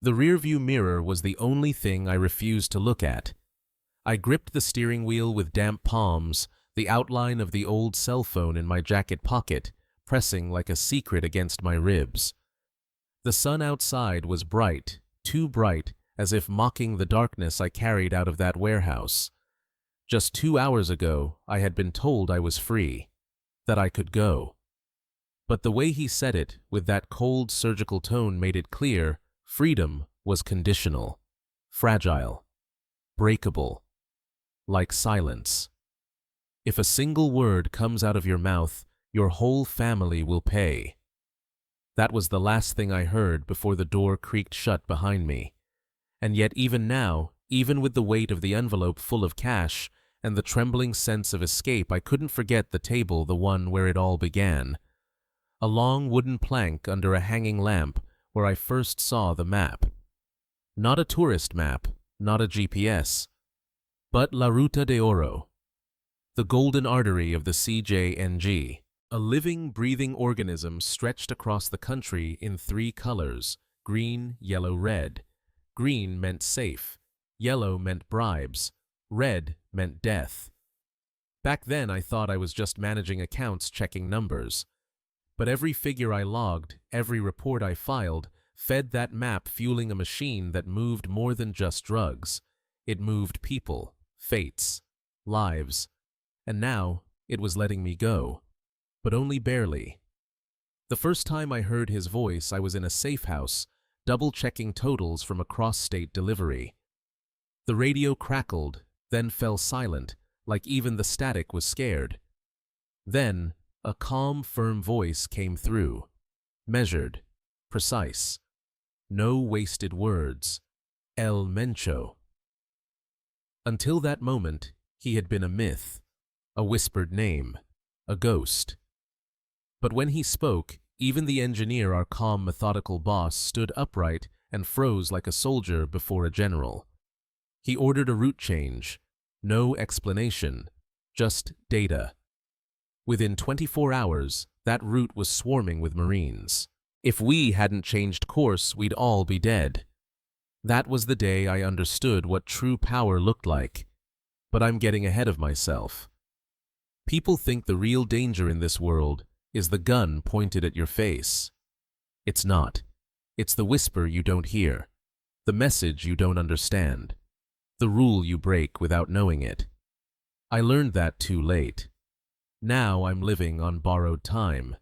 The rearview mirror was the only thing I refused to look at. I gripped the steering wheel with damp palms, the outline of the old cell phone in my jacket pocket, pressing like a secret against my ribs. The sun outside was bright, too bright, as if mocking the darkness I carried out of that warehouse. Just 2 hours ago, I had been told I was free, that I could go. But the way he said it, with that cold surgical tone, made it clear freedom was conditional, fragile, breakable, like silence. If a single word comes out of your mouth, your whole family will pay. That was the last thing I heard before the door creaked shut behind me. And yet even now, even with the weight of the envelope full of cash and the trembling sense of escape, I couldn't forget the table, the one where it all began. A long wooden plank under a hanging lamp where I first saw the map. Not a tourist map, not a GPS, but La Ruta de Oro, the golden artery of the CJNG. A living, breathing organism stretched across the country in 3 colors: green, yellow, red. Green meant safe, yellow meant bribes, red meant death. Back then I thought I was just managing accounts, checking numbers. But every figure I logged, every report I filed, fed that map, fueling a machine that moved more than just drugs. It moved people, fates, lives. And now it was letting me go. But only barely. The first time I heard his voice, I was in a safe house, double-checking totals from a cross-state delivery. The radio crackled, then fell silent, like even the static was scared. Then, a calm, firm voice came through. Measured, precise. No wasted words. El Mencho. Until that moment, he had been a myth, a whispered name, a ghost. But when he spoke, even the engineer, our calm, methodical boss, stood upright and froze like a soldier before a general. He ordered a route change. No explanation, just data. Within 24 hours, that route was swarming with Marines. If we hadn't changed course, we'd all be dead. That was the day I understood what true power looked like. But I'm getting ahead of myself. People think the real danger in this world is the gun pointed at your face. It's not. It's the whisper you don't hear, the message you don't understand, the rule you break without knowing it. I learned that too late. Now I'm living on borrowed time.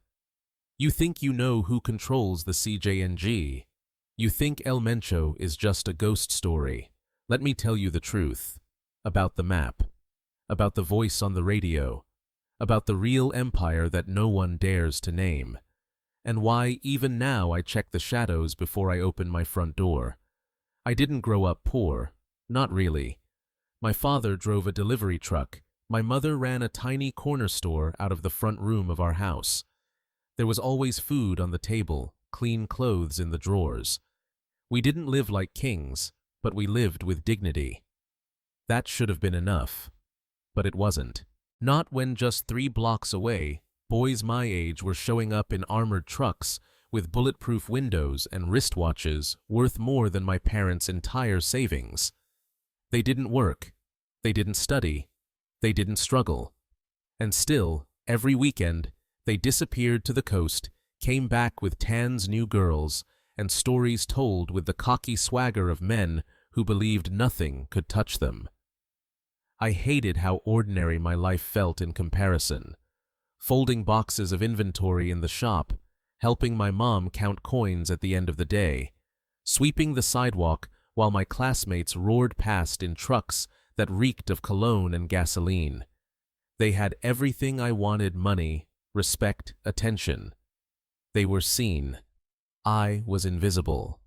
You think you know who controls the CJNG. You think El Mencho is just a ghost story. Let me tell you the truth. About the map. About the voice on the radio. About the real empire that no one dares to name. And why even now I check the shadows before I open my front door. I didn't grow up poor. Not really. My father drove a delivery truck. My mother ran a tiny corner store out of the front room of our house. There was always food on the table, clean clothes in the drawers. We didn't live like kings, but we lived with dignity. That should have been enough. But it wasn't. Not when just 3 blocks away, boys my age were showing up in armored trucks with bulletproof windows and wristwatches worth more than my parents' entire savings. They didn't work. They didn't study. They didn't struggle. And still, every weekend, they disappeared to the coast, came back with Tan's new girls, and stories told with the cocky swagger of men who believed nothing could touch them. I hated how ordinary my life felt in comparison. Folding boxes of inventory in the shop, helping my mom count coins at the end of the day, sweeping the sidewalk while my classmates roared past in trucks that reeked of cologne and gasoline. They had everything I wanted: money, respect, attention. They were seen. I was invisible.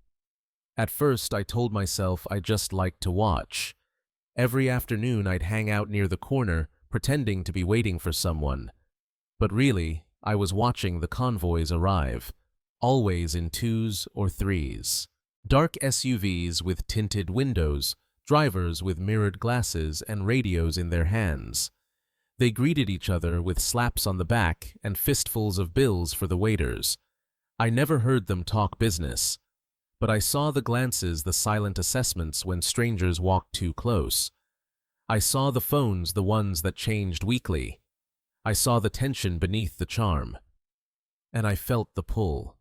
At first, I told myself I just liked to watch. Every afternoon I'd hang out near the corner, pretending to be waiting for someone. But really, I was watching the convoys arrive, always in 2s or 3s. Dark SUVs with tinted windows, drivers with mirrored glasses and radios in their hands. They greeted each other with slaps on the back and fistfuls of bills for the waiters. I never heard them talk business. but I saw the glances, the silent assessments when strangers walked too close. I saw the phones, the ones that changed weekly. I saw the tension beneath the charm. And I felt the pull.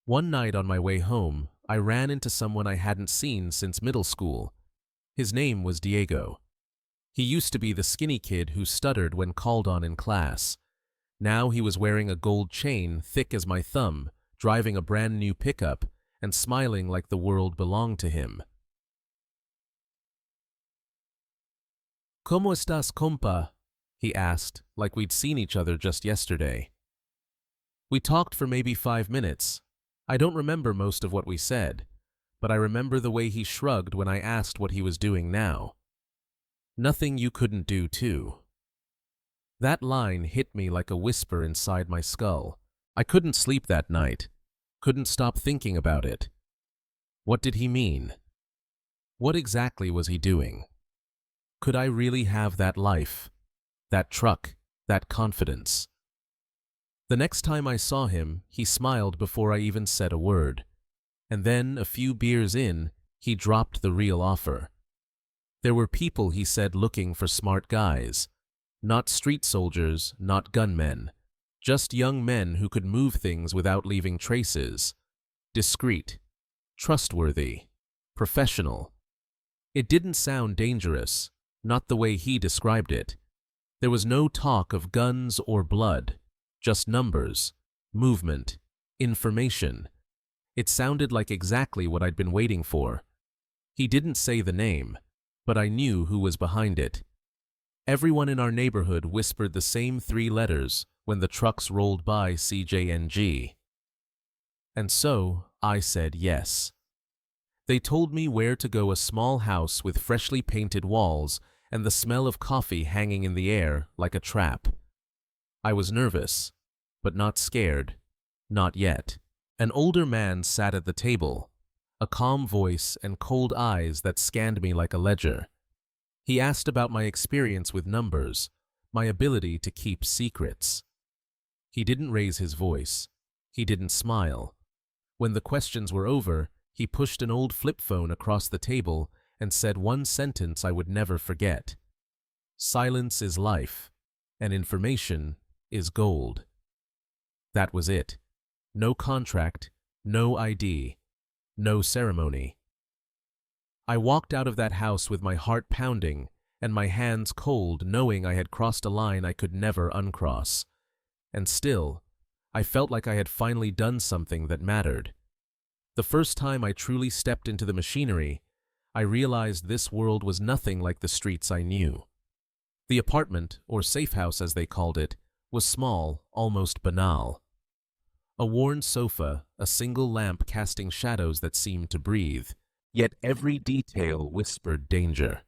One night on my way home, I ran into someone I hadn't seen since middle school. His name was Diego. He used to be the skinny kid who stuttered when called on in class. Now he was wearing a gold chain thick as my thumb, driving a brand new pickup, and smiling like the world belonged to him. "¿Cómo estás, compa?" he asked, like we'd seen each other just yesterday. We talked for maybe 5 minutes. I don't remember most of what we said, but I remember the way he shrugged when I asked what he was doing now. "Nothing you couldn't do too." That line hit me like a whisper inside my skull. I couldn't sleep that night, couldn't stop thinking about it. What did he mean? What exactly was he doing? Could I really have that life, that truck, that confidence? The next time I saw him, he smiled before I even said a word. And then, a few beers in, he dropped the real offer. There were people, he said, looking for smart guys. Not street soldiers, not gunmen. Just young men who could move things without leaving traces. Discreet, trustworthy, professional. It didn't sound dangerous, not the way he described it. There was no talk of guns or blood, just numbers, movement, information. It sounded like exactly what I'd been waiting for. He didn't say the name, but I knew who was behind it. Everyone in our neighborhood whispered the same 3 letters when the trucks rolled by CJNG. And so I said yes. They told me where to go, a small house with freshly painted walls and the smell of coffee hanging in the air like a trap. I was nervous, but not scared, not yet. An older man sat at the table, a calm voice and cold eyes that scanned me like a ledger. He asked about my experience with numbers, my ability to keep secrets. He didn't raise his voice. He didn't smile. When the questions were over, he pushed an old flip phone across the table and said one sentence I would never forget. "Silence is life, and information is gold." That was it. No contract, no ID, no ceremony. I walked out of that house with my heart pounding and my hands cold, knowing I had crossed a line I could never uncross. And still, I felt like I had finally done something that mattered. The first time I truly stepped into the machinery, I realized this world was nothing like the streets I knew. The apartment, or safe house as they called it, was small, almost banal. A worn sofa, a single lamp casting shadows that seemed to breathe, yet every detail whispered danger.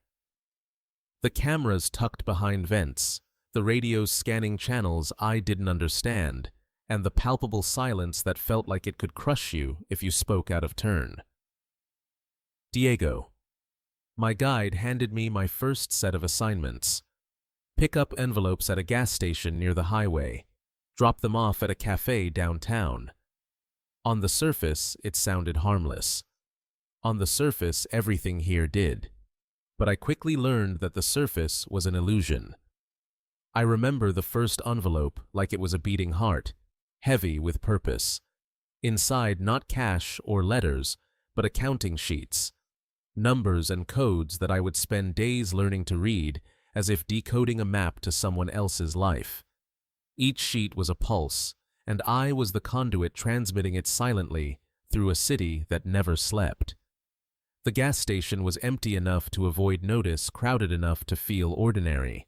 The cameras tucked behind vents, the radios scanning channels I didn't understand, and the palpable silence that felt like it could crush you if you spoke out of turn. Diego. My guide handed me my first set of assignments. Pick up envelopes at a gas station near the highway. Drop them off at a cafe downtown. On the surface, it sounded harmless. On the surface, everything here did. But I quickly learned that the surface was an illusion. I remember the first envelope like it was a beating heart, heavy with purpose. Inside, not cash or letters, but accounting sheets. Numbers and codes that I would spend days learning to read, as if decoding a map to someone else's life. Each sheet was a pulse, and I was the conduit transmitting it silently through a city that never slept. The gas station was empty enough to avoid notice, crowded enough to feel ordinary.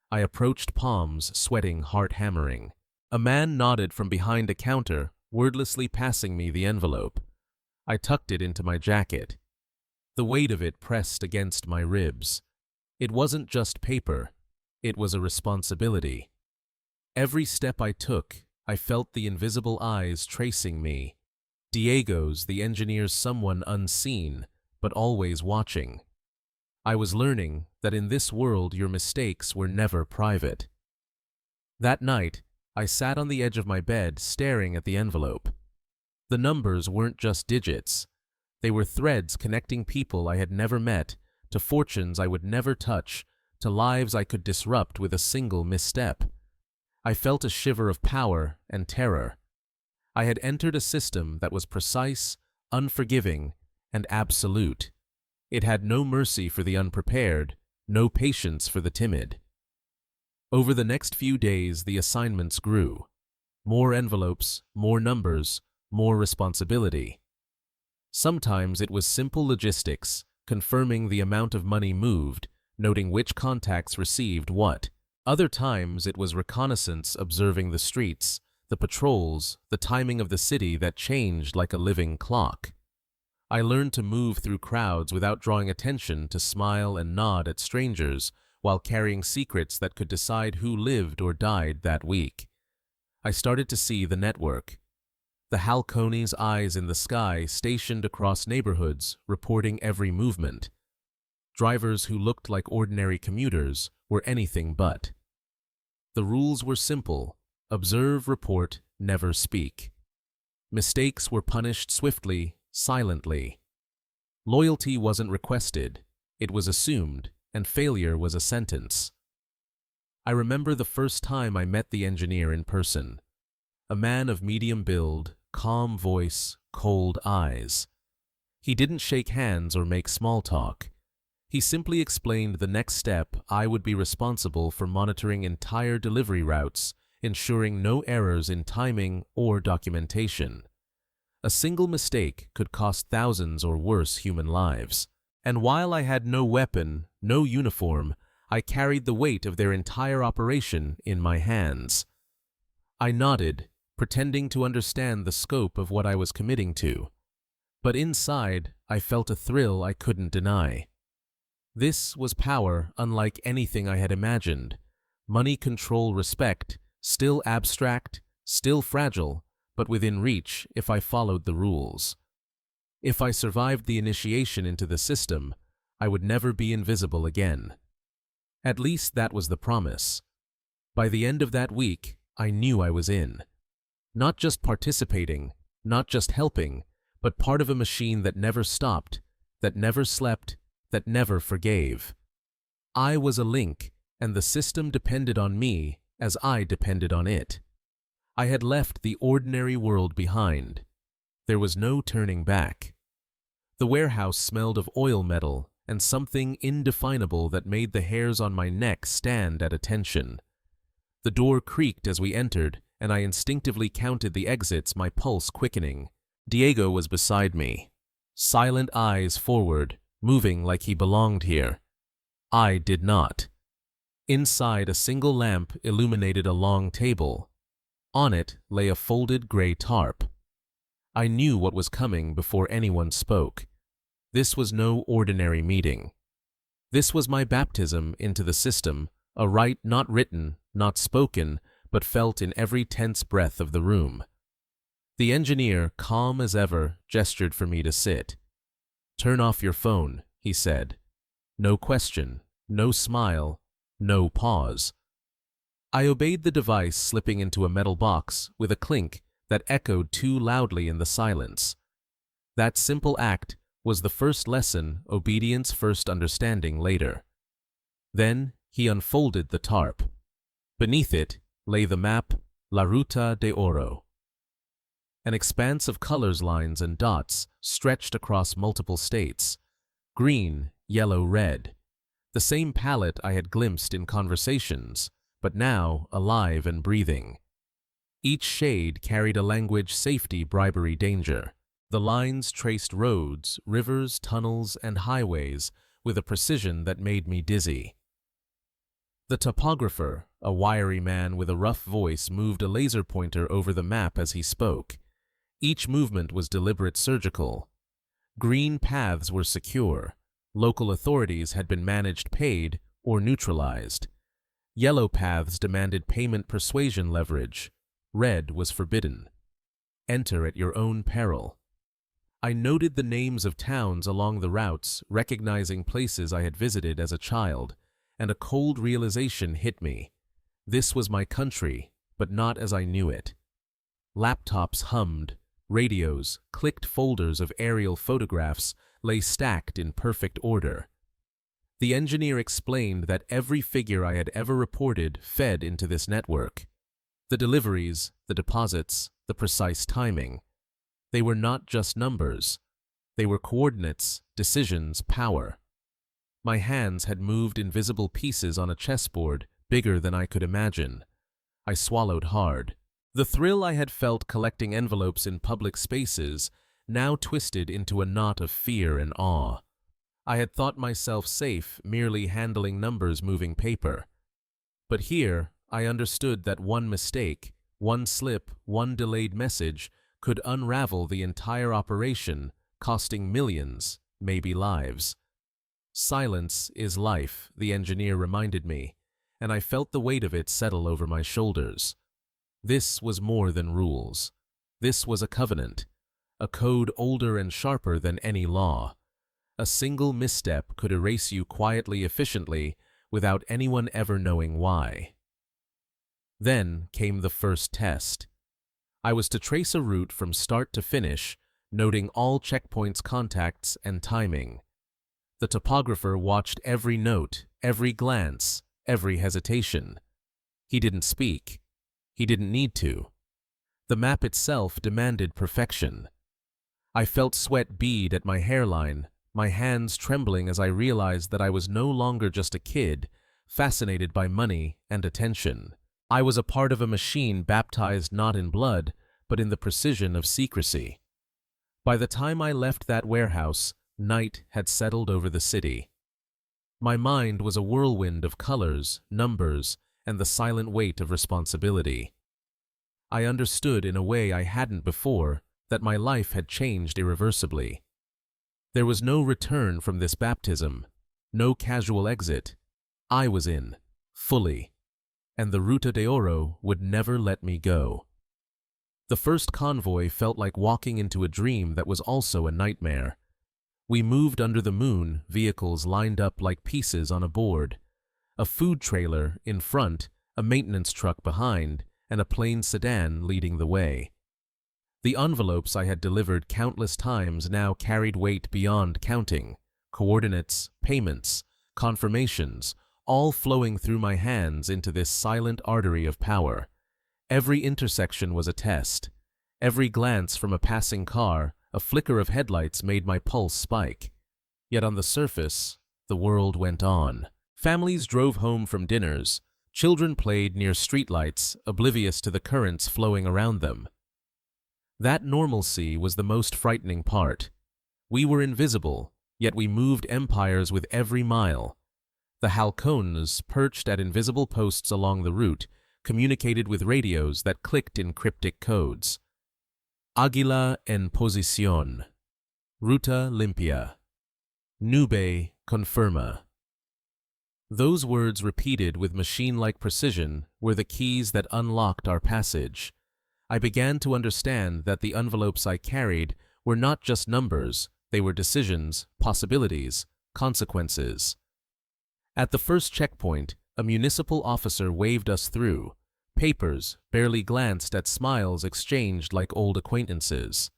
I approached, palms sweating, heart hammering. A man nodded from behind a counter, wordlessly passing me the envelope. I tucked it into my jacket. The weight of it pressed against my ribs. It wasn't just paper. It was a responsibility. Every step I took, I felt the invisible eyes tracing me. Diego's, the engineer's, someone unseen, but always watching. I was learning that in this world your mistakes were never private. That night, I sat on the edge of my bed staring at the envelope. The numbers weren't just digits. They were threads connecting people I had never met, to fortunes I would never touch, to lives I could disrupt with a single misstep. I felt a shiver of power and terror. I had entered a system that was precise, unforgiving, and absolute. It had no mercy for the unprepared, no patience for the timid. Over the next few days, the assignments grew. More envelopes, more numbers, more responsibility. Sometimes it was simple logistics, confirming the amount of money moved, noting which contacts received what. Other times it was reconnaissance, observing the streets, the patrols, the timing of the city that changed like a living clock. I learned to move through crowds without drawing attention, to smile and nod at strangers while carrying secrets that could decide who lived or died that week. I started to see the network. The Halconi's eyes in the sky, stationed across neighborhoods, reporting every movement. Drivers who looked like ordinary commuters were anything but. The rules were simple: observe, report, never speak. Mistakes were punished swiftly, silently. Loyalty wasn't requested, it was assumed, and failure was a sentence. I remember the first time I met the engineer in person. A man of medium build, calm voice, cold eyes. He didn't shake hands or make small talk. He simply explained the next step. I would be responsible for monitoring entire delivery routes, ensuring no errors in timing or documentation. A single mistake could cost thousands or worse human lives. And while I had no weapon, no uniform, I carried the weight of their entire operation in my hands. I nodded, pretending to understand the scope of what I was committing to. But inside, I felt a thrill I couldn't deny. This was power unlike anything I had imagined. Money, control, respect, still abstract, still fragile, but within reach if I followed the rules. If I survived the initiation into the system, I would never be invisible again. At least that was the promise. By the end of that week, I knew I was in. Not just participating, not just helping, but part of a machine that never stopped, that never slept, that never forgave. I was a link, and the system depended on me as I depended on it. I had left the ordinary world behind. There was no turning back. The warehouse smelled of oil metal and something indefinable that made the hairs on my neck stand at attention. The door creaked as we entered, and I instinctively counted the exits, my pulse quickening. Diego was beside me, silent eyes forward, moving like he belonged here. I did not. Inside, a single lamp illuminated a long table. On it lay a folded gray tarp. I knew what was coming before anyone spoke. This was no ordinary meeting. This was my baptism into the system, a rite not written, not spoken, but felt in every tense breath of the room. The engineer, calm as ever, gestured for me to sit. "Turn off your phone," he said. No question, no smile, no pause. I obeyed the device, slipping into a metal box with a clink that echoed too loudly in the silence. That simple act was the first lesson, obedience first, understanding later. Then he unfolded the tarp. Beneath it lay the map, La Ruta de Oro. An expanse of colors, lines, and dots stretched across multiple states. Green, yellow, red. The same palette I had glimpsed in conversations, but now alive and breathing. Each shade carried a language: safety, bribery, danger. The lines traced roads, rivers, tunnels, and highways with a precision that made me dizzy. The topographer, a wiry man with a rough voice, moved a laser pointer over the map as he spoke. Each movement was deliberate, surgical. Green paths were secure. Local authorities had been managed, paid, or neutralized. Yellow paths demanded payment, persuasion, leverage. Red was forbidden. Enter at your own peril. I noted the names of towns along the routes, recognizing places I had visited as a child, and a cold realization hit me. This was my country, but not as I knew it. Laptops hummed, radios, clicked folders of aerial photographs lay stacked in perfect order. The engineer explained that every figure I had ever reported fed into this network. The deliveries, the deposits, the precise timing. They were not just numbers. They were coordinates, decisions, power. My hands had moved invisible pieces on a chessboard bigger than I could imagine. I swallowed hard. The thrill I had felt collecting envelopes in public spaces now twisted into a knot of fear and awe. I had thought myself safe merely handling numbers moving paper. But here, I understood that one mistake, one slip, one delayed message could unravel the entire operation, costing millions, maybe lives. Silence is life, the engineer reminded me, and I felt the weight of it settle over my shoulders. This was more than rules. This was a covenant, a code older and sharper than any law. A single misstep could erase you quietly, efficiently, without anyone ever knowing why. Then came the first test. I was to trace a route from start to finish, noting all checkpoints' contacts and timing. The topographer watched every note, every glance, every hesitation. He didn't speak. He didn't need to. The map itself demanded perfection. I felt sweat bead at my hairline, my hands trembling as I realized that I was no longer just a kid, fascinated by money and attention. I was a part of a machine baptized not in blood, but in the precision of secrecy. By the time I left that warehouse, night had settled over the city. My mind was a whirlwind of colors, numbers, and the silent weight of responsibility. I understood in a way I hadn't before that my life had changed irreversibly. There was no return from this baptism, no casual exit. I was in, fully, and the Ruta de Oro would never let me go. The first convoy felt like walking into a dream that was also a nightmare. We moved under the moon, vehicles lined up like pieces on a board. A food trailer in front, a maintenance truck behind, and a plain sedan leading the way. The envelopes I had delivered countless times now carried weight beyond counting. Coordinates, payments, confirmations, all flowing through my hands into this silent artery of power. Every intersection was a test. Every glance from a passing car, a flicker of headlights made my pulse spike. Yet on the surface, the world went on. Families drove home from dinners. Children played near streetlights, oblivious to the currents flowing around them. That normalcy was the most frightening part. We were invisible, yet we moved empires with every mile. The halcones, perched at invisible posts along the route, communicated with radios that clicked in cryptic codes. Águila en posición. Ruta limpia. Nube confirma. Those words repeated with machine-like precision were the keys that unlocked our passage. I began to understand that the envelopes I carried were not just numbers, they were decisions, possibilities, consequences. At the first checkpoint, a municipal officer waved us through. Papers, barely glanced at smiles exchanged like old acquaintances.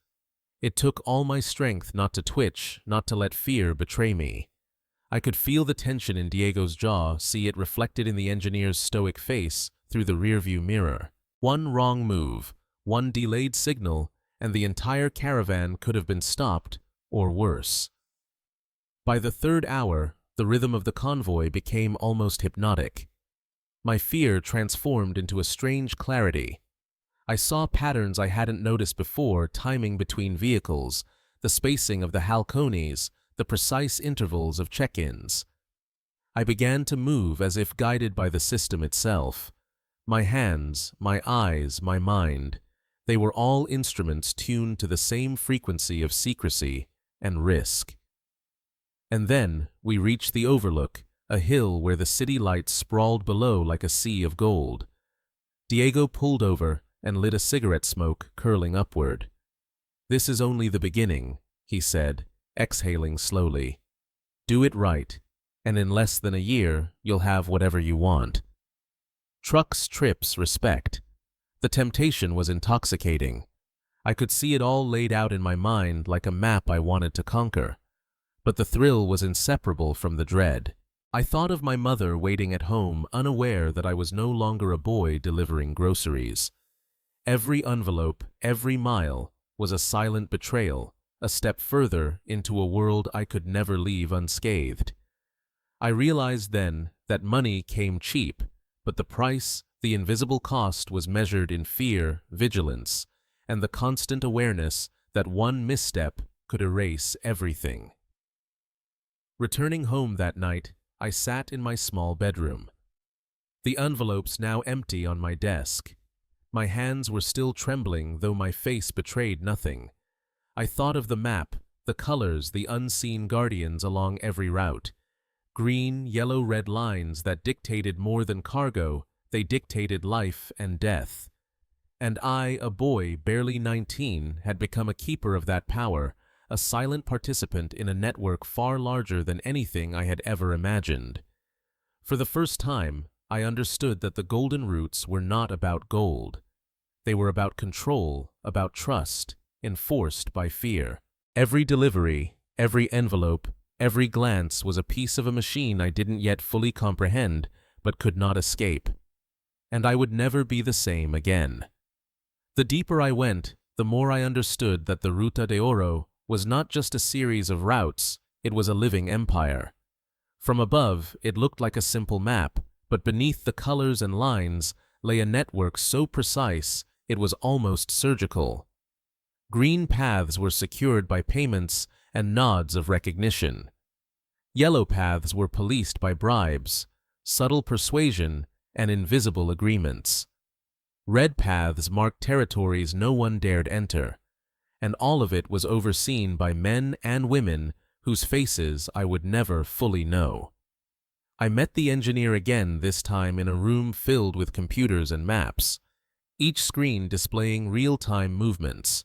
It took all my strength not to twitch, not to let fear betray me. I could feel the tension in Diego's jaw, see it reflected in the engineer's stoic face through the rearview mirror. One wrong move, one delayed signal, and the entire caravan could have been stopped, or worse. By the third hour, the rhythm of the convoy became almost hypnotic. My fear transformed into a strange clarity. I saw patterns I hadn't noticed before, timing between vehicles, the spacing of the halcones, the precise intervals of check-ins. I began to move as if guided by the system itself. My hands, my eyes, my mind, they were all instruments tuned to the same frequency of secrecy and risk. And then we reached the overlook, a hill where the city lights sprawled below like a sea of gold. Diego pulled over and lit a cigarette smoke curling upward. "This is only the beginning," he said, exhaling slowly. "Do it right, and in less than a year you'll have whatever you want." Trucks, trips, respect. The temptation was intoxicating. I could see it all laid out in my mind like a map I wanted to conquer. But the thrill was inseparable from the dread. I thought of my mother waiting at home, unaware that I was no longer a boy delivering groceries. Every envelope, every mile, was a silent betrayal, a step further into a world I could never leave unscathed. I realized then that money came cheap, but the price, the invisible cost, was measured in fear, vigilance, and the constant awareness that one misstep could erase everything. Returning home that night, I sat in my small bedroom. The envelopes now empty on my desk. My hands were still trembling, though my face betrayed nothing. I thought of the map, the colors, the unseen guardians along every route. Green, yellow, red lines that dictated more than cargo, they dictated life and death. And I, a boy barely 19, had become a keeper of that power, a silent participant in a network far larger than anything I had ever imagined. For the first time, I understood that the golden routes were not about gold. They were about control, about trust, enforced by fear. Every delivery, every envelope, every glance was a piece of a machine I didn't yet fully comprehend, but could not escape. And I would never be the same again. The deeper I went, the more I understood that the Ruta de Oro was not just a series of routes, it was a living empire. From above, it looked like a simple map, but beneath the colors and lines lay a network so precise it was almost surgical. Green paths were secured by payments and nods of recognition. Yellow paths were policed by bribes, subtle persuasion, and invisible agreements. Red paths marked territories no one dared enter, and all of it was overseen by men and women whose faces I would never fully know. I met the engineer again, this time in a room filled with computers and maps, each screen displaying real-time movements.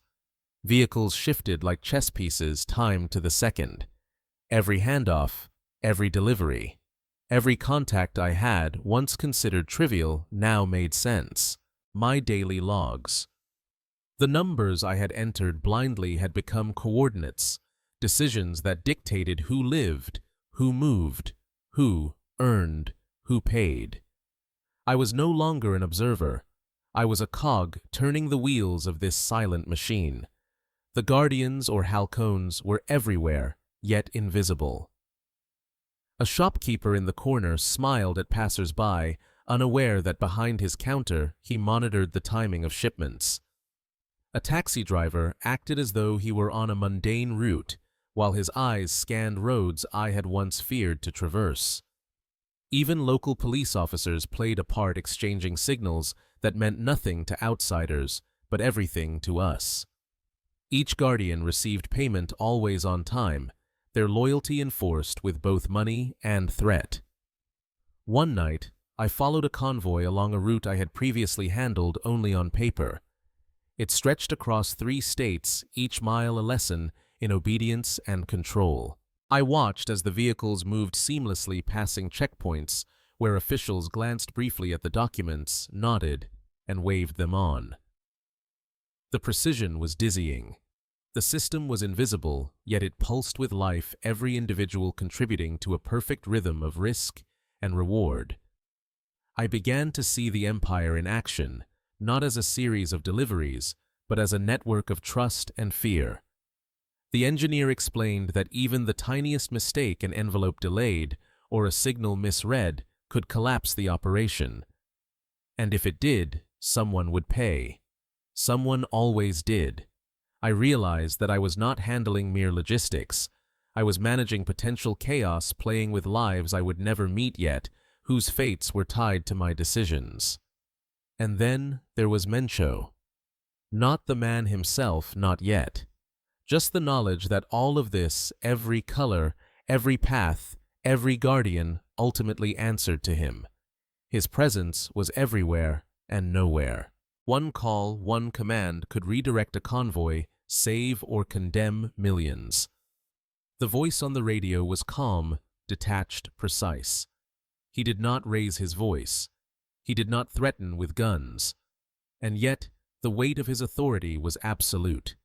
Vehicles shifted like chess pieces timed to the second. Every handoff, every delivery, every contact I had, once considered trivial, now made sense. My daily logs. The numbers I had entered blindly had become coordinates, decisions that dictated who lived, who moved, who earned, who paid. I was no longer an observer. I was a cog turning the wheels of this silent machine. The guardians or halcones were everywhere, yet invisible. A shopkeeper in the corner smiled at passers-by, unaware that behind his counter he monitored the timing of shipments. A taxi driver acted as though he were on a mundane route, while his eyes scanned roads I had once feared to traverse. Even local police officers played a part, exchanging signals that meant nothing to outsiders, but everything to us. Each guardian received payment always on time, their loyalty enforced with both money and threat. One night, I followed a convoy along a route I had previously handled only on paper. It stretched across 3 states, each mile a lesson in obedience and control. I watched as the vehicles moved seamlessly, passing checkpoints where officials glanced briefly at the documents, nodded, and waved them on. The precision was dizzying. The system was invisible, yet it pulsed with life, every individual contributing to a perfect rhythm of risk and reward. I began to see the empire in action, not as a series of deliveries, but as a network of trust and fear. The engineer explained that even the tiniest mistake, an envelope delayed or a signal misread, could collapse the operation. And if it did, someone would pay. Someone always did. I realized that I was not handling mere logistics. I was managing potential chaos, playing with lives I would never meet yet, whose fates were tied to my decisions. And then there was Mencho. Not the man himself, not yet. Just the knowledge that all of this, every color, every path, every guardian, ultimately answered to him. His presence was everywhere and nowhere. One call, one command could redirect a convoy, save or condemn millions. The voice on the radio was calm, detached, precise. He did not raise his voice. He did not threaten with guns. And yet, The weight of his authority was absolute.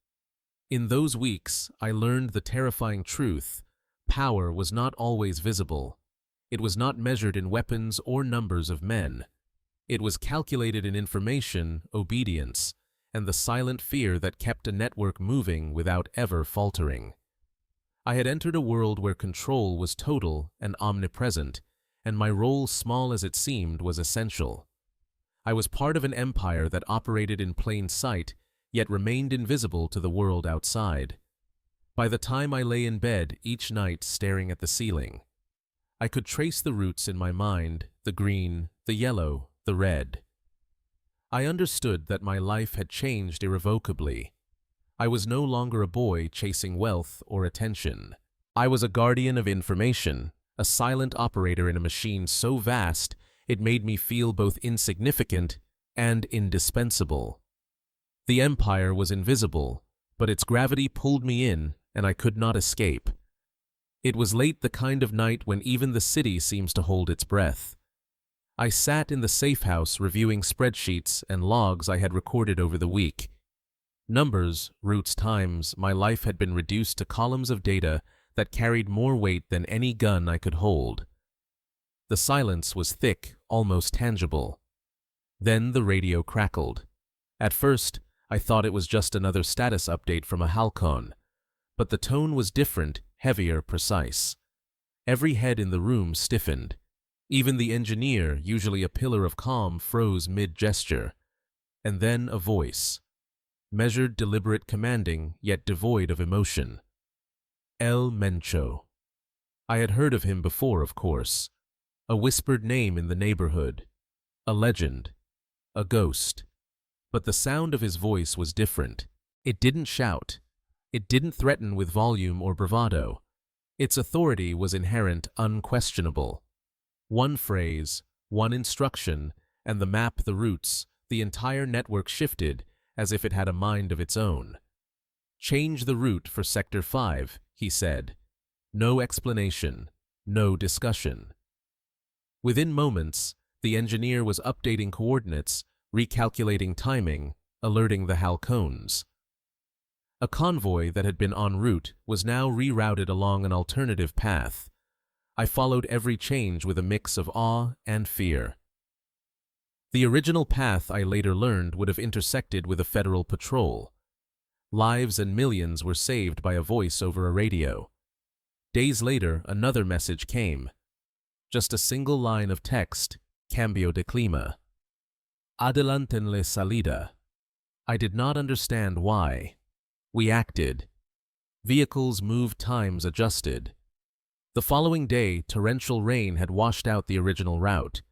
In those weeks, I learned the terrifying truth: power was not always visible. It was not measured in weapons or numbers of men. It was calculated in information, obedience, and the silent fear that kept a network moving without ever faltering. I had entered a world where control was total and omnipresent, and my role, small as it seemed, was essential. I was part of an empire that operated in plain sight, yet remained invisible to the world outside. By the time I lay in bed each night staring at the ceiling, I could trace the roots in my mind: the green, the yellow, the red. I understood that my life had changed irrevocably. I was no longer a boy chasing wealth or attention. I was a guardian of information, a silent operator in a machine so vast it made me feel both insignificant and indispensable. The empire was invisible, but its gravity pulled me in, and I could not escape. It was late, the kind of night when even the city seems to hold its breath. I sat in the safe house reviewing spreadsheets and logs I had recorded over the week. Numbers, routes, times, my life had been reduced to columns of data that carried more weight than any gun I could hold. The silence was thick, almost tangible. Then the radio crackled. At first, I thought it was just another status update from a halcon, but the tone was different, heavier, precise. Every head in the room stiffened. Even the engineer, usually a pillar of calm, froze mid-gesture. And then a voice. Measured, deliberate, commanding, yet devoid of emotion. El Mencho. I had heard of him before, of course. A whispered name in the neighborhood. A legend. A ghost. But the sound of his voice was different. It didn't shout. It didn't threaten with volume or bravado. Its authority was inherent, unquestionable. One phrase, one instruction, and the map, the routes, the entire network shifted as if it had a mind of its own. Change the route for Sector 5, he said. No explanation, no discussion. Within moments, the engineer was updating coordinates, recalculating timing, alerting the halcones. A convoy that had been en route was now rerouted along an alternative path. I followed every change with a mix of awe and fear. The original path, I later learned, would have intersected with a federal patrol. Lives and millions were saved by a voice over a radio. Days later, another message came. Just a single line of text: Cambio de clima. Adelantenle salida. I did not understand why. We acted. Vehicles moved, times adjusted. The following day, torrential rain had washed out the original route.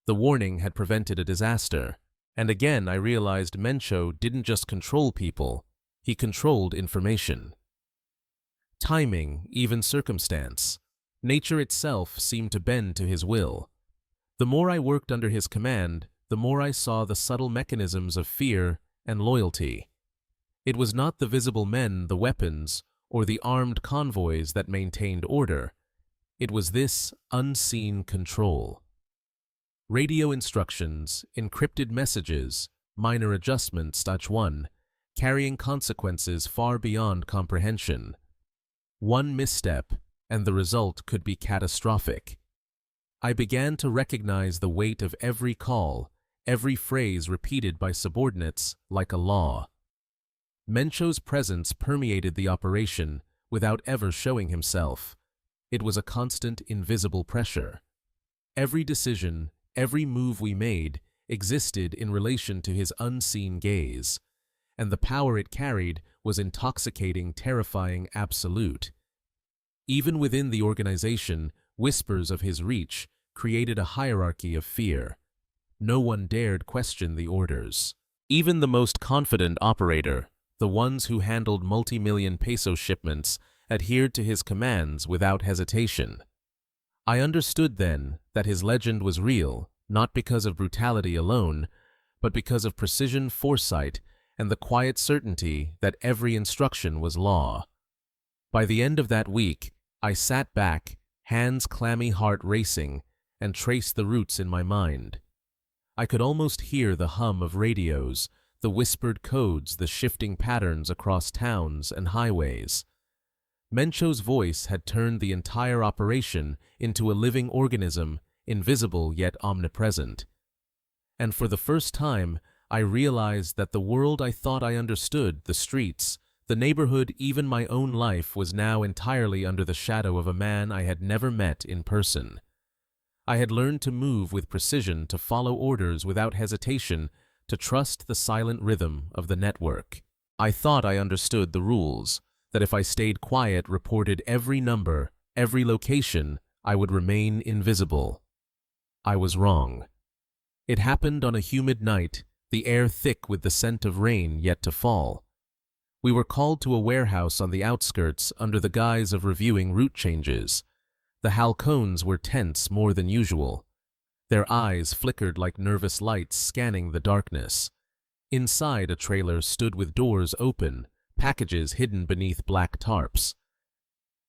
The warning had prevented a disaster. And again I realized Mencho didn't just control people, he controlled information. Timing, even circumstance. Nature itself seemed to bend to his will. The more I worked under his command, the more I saw the subtle mechanisms of fear and loyalty. It was not the visible men, the weapons, or the armed convoys that maintained order. It was this unseen control. Radio instructions, encrypted messages, minor adjustments, such one, carrying consequences far beyond comprehension. One misstep, and the result could be catastrophic. I began to recognize the weight of every call, every phrase repeated by subordinates like a law. Mencho's presence permeated the operation without ever showing himself. It was a constant, invisible pressure. Every decision, every move we made existed in relation to his unseen gaze, and the power it carried was intoxicating, terrifying, absolute. Even within the organization, whispers of his reach created a hierarchy of fear. No one dared question the orders. Even the most confident operator, the ones who handled multi-million peso shipments, adhered to his commands without hesitation. I understood then that his legend was real, not because of brutality alone, but because of precision, foresight, and the quiet certainty that every instruction was law. By the end of that week, I sat back, hands clammy, heart racing, and traced the routes in my mind. I could almost hear the hum of radios, the whispered codes, the shifting patterns across towns and highways. Mencho's voice had turned the entire operation into a living organism, invisible yet omnipresent. And for the first time, I realized that the world I thought I understood, the streets, the neighborhood, even my own life, was now entirely under the shadow of a man I had never met in person. I had learned to move with precision, to follow orders without hesitation, to trust the silent rhythm of the network. I thought I understood the rules, that if I stayed quiet, reported every number, every location, I would remain invisible. I was wrong. It happened on a humid night, the air thick with the scent of rain yet to fall. We were called to a warehouse on the outskirts under the guise of reviewing route changes. The halcones were tense more than usual. Their eyes flickered like nervous lights scanning the darkness. Inside, a trailer stood with doors open, packages hidden beneath black tarps.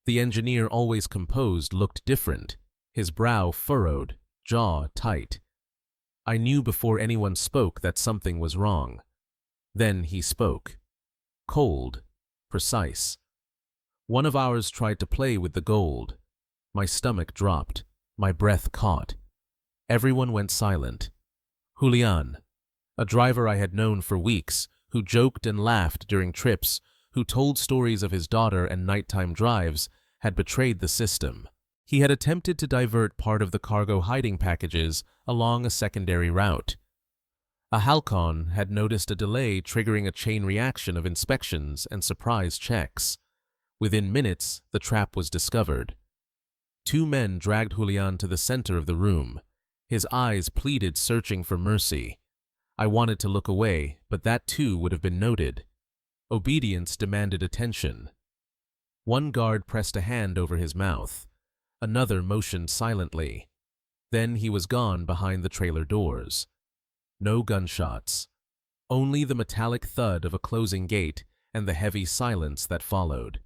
The engineer, always composed, looked different, his brow furrowed, jaw tight. I knew before anyone spoke that something was wrong. Then he spoke. Cold, precise. One of ours tried to play with the gold. My stomach dropped, my breath caught. Everyone went silent. Julian, a driver I had known for weeks, who joked and laughed during trips, who told stories of his daughter and nighttime drives, had betrayed the system. He had attempted to divert part of the cargo hiding packages along a secondary route. A halcon had noticed a delay, triggering a chain reaction of inspections and surprise checks. Within minutes, the trap was discovered. 2 men dragged Julian to the center of the room. His eyes pleaded, searching for mercy. I wanted to look away, but that too would have been noted. Obedience demanded attention. One guard pressed a hand over his mouth. Another motioned silently. Then he was gone behind the trailer doors. No gunshots. Only the metallic thud of a closing gate and the heavy silence that followed.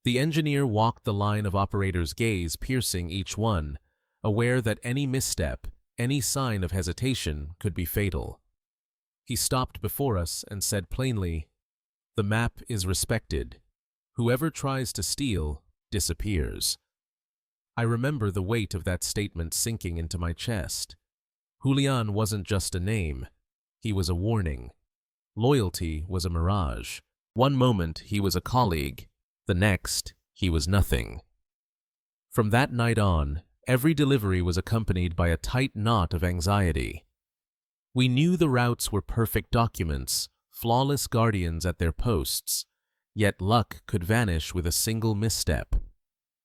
The engineer walked the line of operators' gaze, piercing each one, aware that any misstep, any sign of hesitation could be fatal. He stopped before us and said plainly, "The map is respected. Whoever tries to steal disappears." I remember the weight of that statement sinking into my chest. Julian wasn't just a name. He was a warning. Loyalty was a mirage. One moment he was a colleague. The next, he was nothing. From that night on, every delivery was accompanied by a tight knot of anxiety. We knew the routes were perfect documents, flawless guardians at their posts, yet luck could vanish with a single misstep.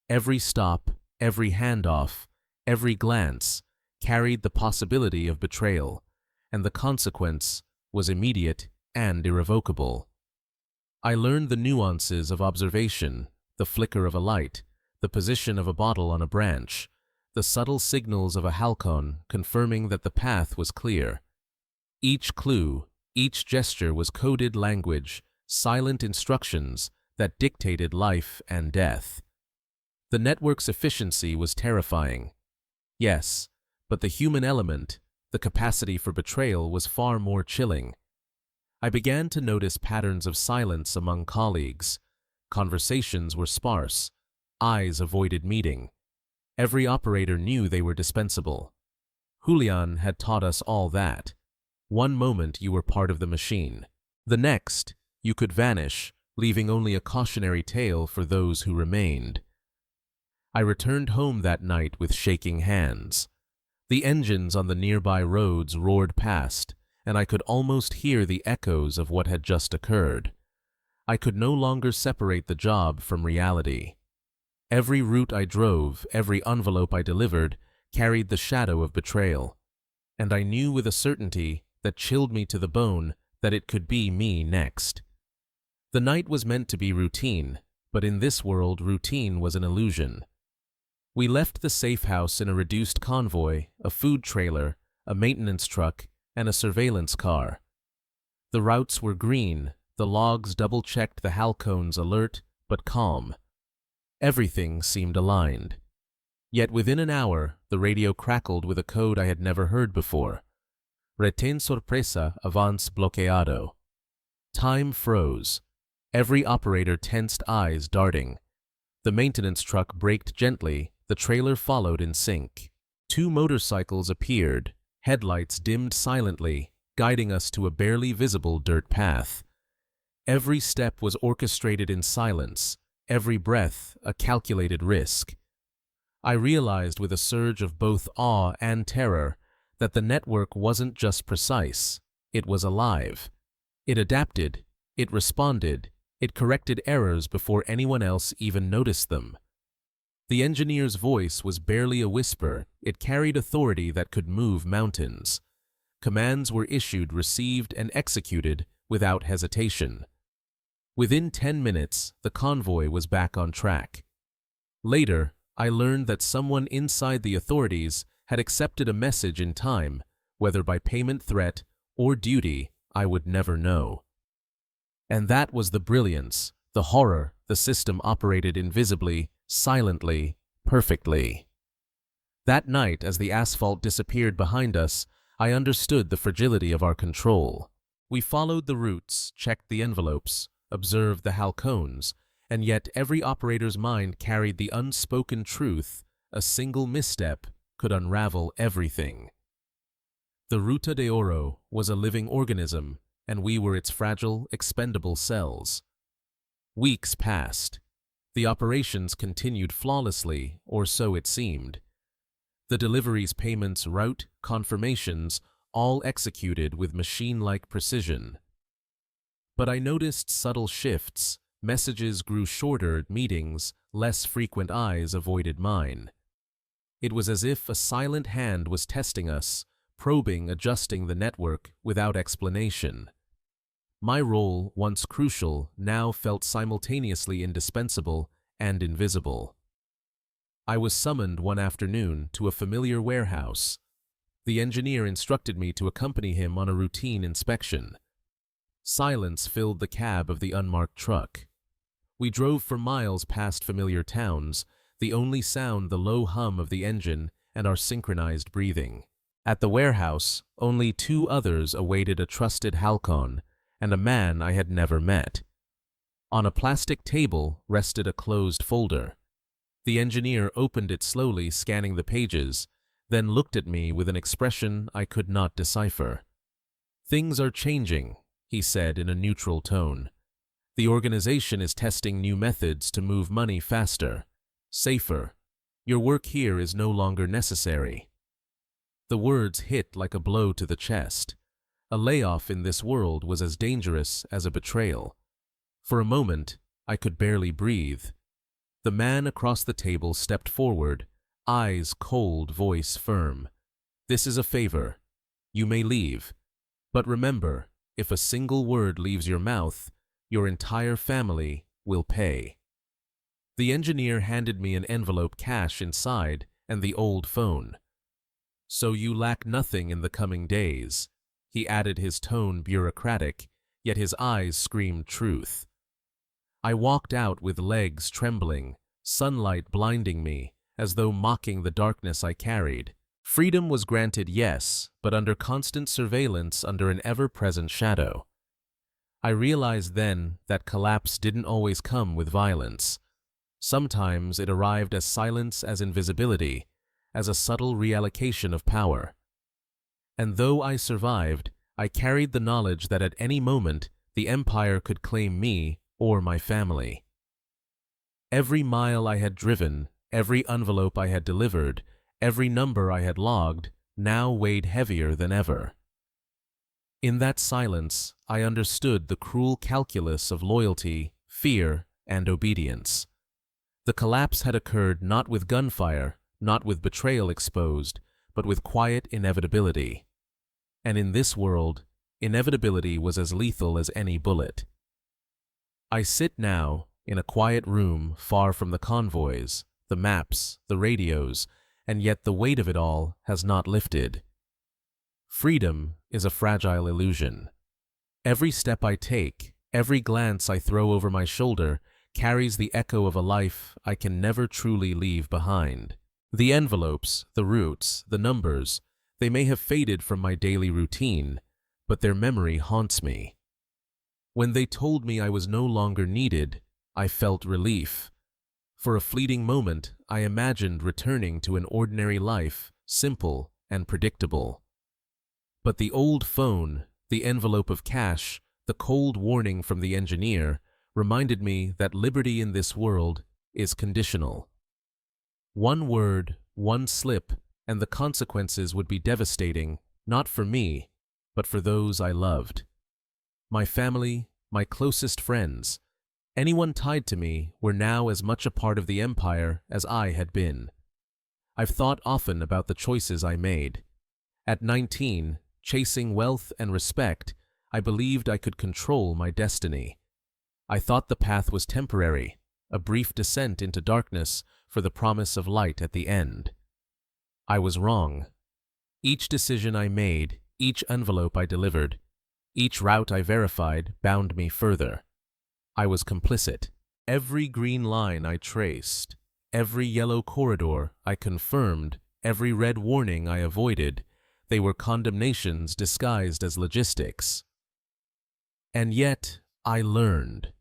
Every stop, every handoff, every glance carried the possibility of betrayal, and the consequence was immediate and irrevocable. I learned the nuances of observation, the flicker of a light, the position of a bottle on a branch, the subtle signals of a halcon confirming that the path was clear. Each clue, each gesture was coded language, silent instructions that dictated life and death. The network's efficiency was terrifying. Yes, but the human element, the capacity for betrayal, was far more chilling. I began to notice patterns of silence among colleagues. Conversations were sparse. Eyes avoided meeting. Every operator knew they were dispensable. Julian had taught us all that. One moment you were part of the machine. The next, you could vanish, leaving only a cautionary tale for those who remained. I returned home that night with shaking hands. The engines on the nearby roads roared past, and I could almost hear the echoes of what had just occurred. I could no longer separate the job from reality. Every route I drove, every envelope I delivered, carried the shadow of betrayal, and I knew with a certainty that chilled me to the bone that it could be me next. The night was meant to be routine, but in this world routine was an illusion. We left the safe house in a reduced convoy, a food trailer, a maintenance truck, and a surveillance car. The routes were green, the logs double-checked the halcones, alert but calm. Everything seemed aligned. Yet within an hour, the radio crackled with a code I had never heard before. Retén sorpresa avance bloqueado. Time froze. Every operator tensed, eyes darting. The maintenance truck braked gently, the trailer followed in sync. 2 motorcycles appeared, headlights dimmed silently, guiding us to a barely visible dirt path. Every step was orchestrated in silence, every breath a calculated risk. I realized with a surge of both awe and terror that the network wasn't just precise, it was alive. It adapted, it responded, it corrected errors before anyone else even noticed them. The engineer's voice was barely a whisper, it carried authority that could move mountains. Commands were issued, received, and executed without hesitation. Within 10 minutes, the convoy was back on track. Later, I learned that someone inside the authorities had accepted a message in time, whether by payment threat or duty, I would never know. And that was the brilliance, the horror. The system operated invisibly, silently, perfectly. That night, as the asphalt disappeared behind us, I understood the fragility of our control. We followed the routes, checked the envelopes, observed the halcones, and yet every operator's mind carried the unspoken truth: a single misstep could unravel everything. The Ruta de Oro was a living organism, and we were its fragile, expendable cells. Weeks passed. The operations continued flawlessly, or so it seemed. The deliveries, payments, route, confirmations, all executed with machine-like precision. But I noticed subtle shifts. Messages grew shorter, meetings, less frequent, eyes avoided mine. It was as if a silent hand was testing us, probing, adjusting the network without explanation. My role, once crucial, now felt simultaneously indispensable and invisible. I was summoned one afternoon to a familiar warehouse. The engineer instructed me to accompany him on a routine inspection. Silence filled the cab of the unmarked truck. We drove for miles past familiar towns, the only sound the low hum of the engine and our synchronized breathing. At the warehouse, only 2 others awaited: a trusted halcon and a man I had never met. On a plastic table rested a closed folder. The engineer opened it slowly, scanning the pages, then looked at me with an expression I could not decipher. "Things are changing," he said in a neutral tone. "The organization is testing new methods to move money faster, safer. Your work here is no longer necessary." The words hit like a blow to the chest. A layoff in this world was as dangerous as a betrayal. For a moment, I could barely breathe. The man across the table stepped forward, eyes cold, voice firm. "This is a favor. You may leave. But remember, if a single word leaves your mouth, your entire family will pay." The engineer handed me an envelope, cash inside, and the old phone. "So you lack nothing in the coming days," he added, his tone bureaucratic, yet his eyes screamed truth. I walked out with legs trembling, sunlight blinding me, as though mocking the darkness I carried. Freedom was granted, yes, but under constant surveillance, under an ever-present shadow. I realized then that collapse didn't always come with violence. Sometimes it arrived as silence, as invisibility, as a subtle reallocation of power. And though I survived, I carried the knowledge that at any moment the empire could claim me or my family. Every mile I had driven, every envelope I had delivered, every number I had logged, now weighed heavier than ever. In that silence, I understood the cruel calculus of loyalty, fear, and obedience. The collapse had occurred not with gunfire, not with betrayal exposed, but with quiet inevitability. And in this world, inevitability was as lethal as any bullet. I sit now in a quiet room far from the convoys, the maps, the radios, and yet the weight of it all has not lifted. Freedom is a fragile illusion. Every step I take, every glance I throw over my shoulder carries the echo of a life I can never truly leave behind. The envelopes, the routes, the numbers, They may have faded from my daily routine, but their memory haunts me. When they told me I was no longer needed, I felt relief. For a fleeting moment, I imagined returning to an ordinary life, simple and predictable. But the old phone, the envelope of cash, the cold warning from the engineer reminded me that liberty in this world is conditional. One word, one slip, and the consequences would be devastating, not for me, but for those I loved. My family, my closest friends, anyone tied to me were now as much a part of the empire as I had been. I've thought often about the choices I made. At 19, chasing wealth and respect, I believed I could control my destiny. I thought the path was temporary, a brief descent into darkness for the promise of light at the end. I was wrong. Each decision I made, each envelope I delivered, each route I verified bound me further. I was complicit. Every green line I traced, every yellow corridor I confirmed, every red warning I avoided, they were condemnations disguised as logistics. And yet, I learned.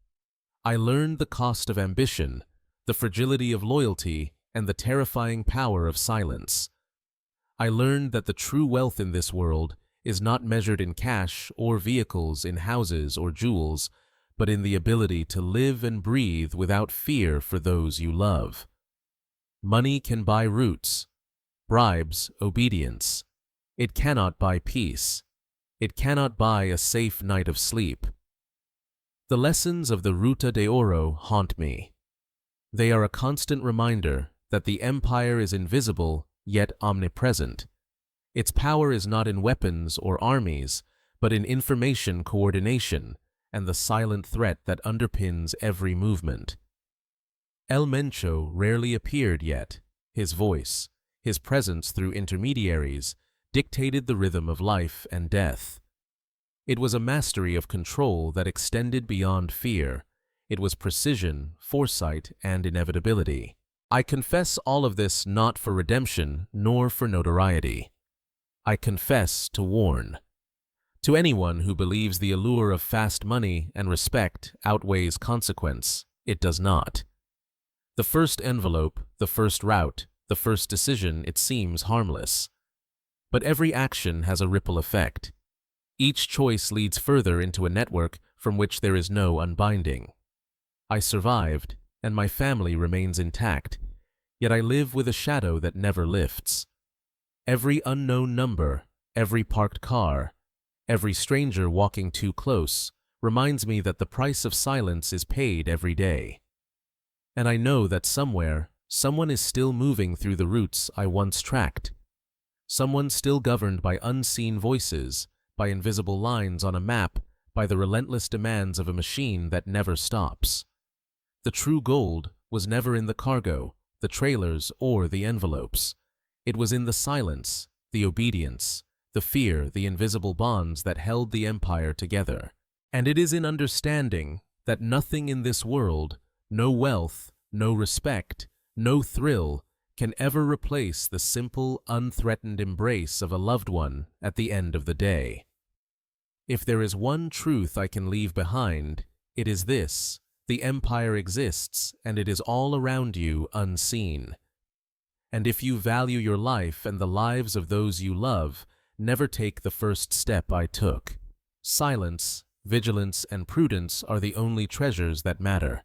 I learned the cost of ambition, the fragility of loyalty, and the terrifying power of silence. I learned that the true wealth in this world is not measured in cash or vehicles, in houses or jewels, but in the ability to live and breathe without fear for those you love. Money can buy roots, bribes obedience. It cannot buy peace. It cannot buy a safe night of sleep. The lessons of the Ruta de Oro haunt me. They are a constant reminder that the empire is invisible yet omnipresent. Its power is not in weapons or armies, but in information coordination and the silent threat that underpins every movement. El Mencho rarely appeared yet. His voice, his presence through intermediaries, dictated the rhythm of life and death. It was a mastery of control that extended beyond fear. It was precision, foresight, and inevitability. I confess all of this not for redemption nor for notoriety. I confess to warn. To anyone who believes the allure of fast money and respect outweighs consequence, it does not. The first envelope, the first route, the first decision, it seems harmless. But every action has a ripple effect. Each choice leads further into a network from which there is no unbinding. I survived, and my family remains intact, yet I live with a shadow that never lifts. Every unknown number, every parked car, every stranger walking too close reminds me that the price of silence is paid every day. And I know that somewhere, someone is still moving through the routes I once tracked. Someone still governed by unseen voices, by invisible lines on a map, by the relentless demands of a machine that never stops. The true gold was never in the cargo, the trailers, or the envelopes. It was in the silence, the obedience, the fear, the invisible bonds that held the empire together. And it is in understanding that nothing in this world, no wealth, no respect, no thrill, can ever replace the simple, unthreatened embrace of a loved one at the end of the day. If there is one truth I can leave behind, it is this: the empire exists, and it is all around you unseen. And if you value your life and the lives of those you love, never take the first step I took. Silence, vigilance, and prudence are the only treasures that matter.